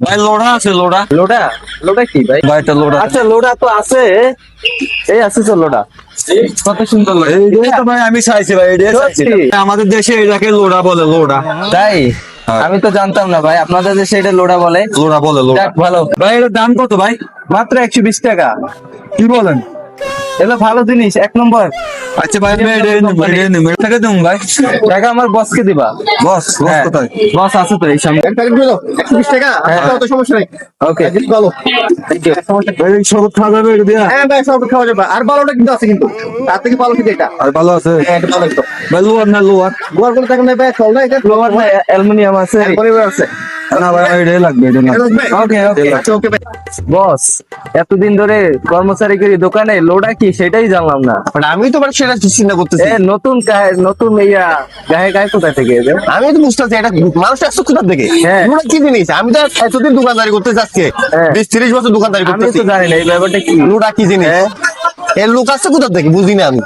ভাই লোডা আছে লোডা। লোডা লোডা কি ভাই? ভাই এটা লোডা। আচ্ছা লোডা তো আছে, এই আছে তো লোডা, কত সুন্দর লোডা। এই তো ভাই আমি চাইছি ভাই, এটাই চাইছি। সত্যি? আমাদের দেশে এটাকে লোডা বলে, লোডা। তাই? হ্যাঁ। আমি তো জানতাম না ভাই, আপনাদের দেশে এটা লোডা বলে। লোডা বলে, লোডা। যাক, ভালো। ভাই এটার দাম কত ভাই? মাত্র 120 টাকা। কি বলেন? এগুলো ভালো জিনিস, 1 নম্বর। আচ্ছা ভাই আমি এটাই নেবো, এটাই নেবো। এটা থেকে দেবো ভাই। টাকা আমার বসকে দিবা। বস, বস হ্যাঁ, কোথায়? বস আছে তো এই সামনে। 120 টাকা, হ্যাঁ। তো সমস্যা নাই। ওকে, ভালো। ভাই শরবত খাওয়া যাবে এটা দিয়া? হ্যাঁ ভাই, সব খাওয়া যাবে। আর ভালোটা কিন্তু আছে, কিন্তু তার থেকে ভালো কিন্তু এটা। আর ভালো আছে? হ্যাঁ, এটা ভালো একদম। ভাই লোয়ার না লোয়ার? গোয়ার কোনো টাকা নেই ভাই, চল না এটা। ফ্লোয়ার না অ্যালুমিনিয়াম আছে। পরিবার আছে। না ভাই আমার এটাই লাগবে, এটা না। এটা লাগবে? ওকে, ওকে। আচ্ছা, ওকে ভাই। বস, এতদিন ধরে কর্মচারী করি দোকানে, লোডা কি সেটাই জানলাম না। But আমি তো মানে সেটা চিন্তা করতেছি। নতুন নতুন ইয়া গায়ে গায়ে কোথা থেকে এদের? আমি তো বুঝতেছি এটা মানুষ আসছে কোথা থেকে। হ্যাঁ। এগুলো কি জিনিস? আমি তো এতদিন দোকানদারি করতে যাচ্ছি, হ্যাঁ। 20-30 বছর দোকানদারি আমি করতেছি। তো জানি না এই ব্যাপারটা কি। লুডা কি জিনিস? হ্যাঁ। এর লোক আসছে কোথা থেকে বুঝি না আমি।